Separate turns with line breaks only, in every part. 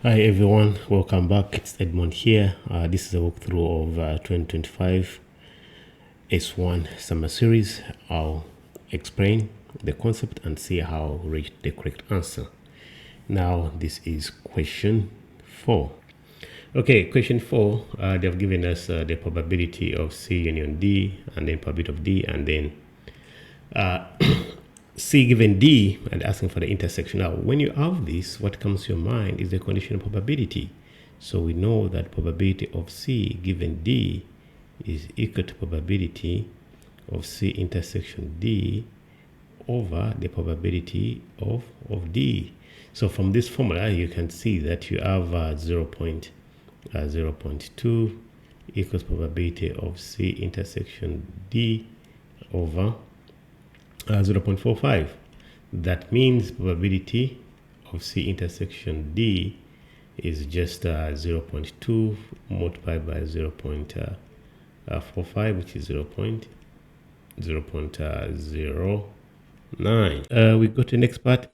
Hi everyone, welcome back. It's Edmond here. This is a walkthrough of 2025 S1 summer series. I'll explain the concept and see how to reach the correct answer. Now this is question 4. Okay, question 4, they've given us the probability of C union D and then probability of D and then C given D and asking for the intersection. Now, when you have this, what comes to your mind is the conditional probability. So we know that probability of C given D is equal to probability of C intersection D over the probability of D. So from this formula, you can see that you have 0.2 equals probability of C intersection D over 0.45. That means probability of C intersection D is just 0.2 multiplied by 0.45, which is 0.09. We go to the next part,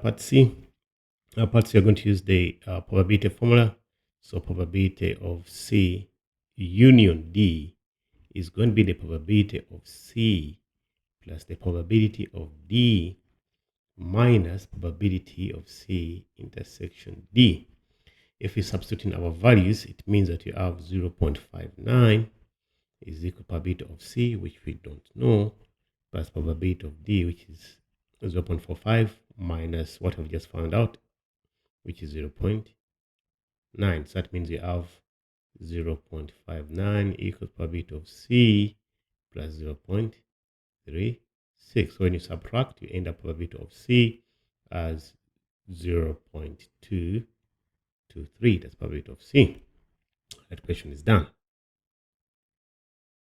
part C. Part C, you're going to use the probability formula. So probability of C union D is going to be the probability of C plus the probability of D minus probability of C intersection D. If we substitute in our values, it means that you have 0.59 is equal to probability of C, which we don't know, plus probability of D, which is 0.45 minus what we've just found out, which is 0.9. So that means you have 0.59 equals probability of C plus 0.36. So when you subtract, you end up probability of C as 0.223. That's probability of C. That question is done.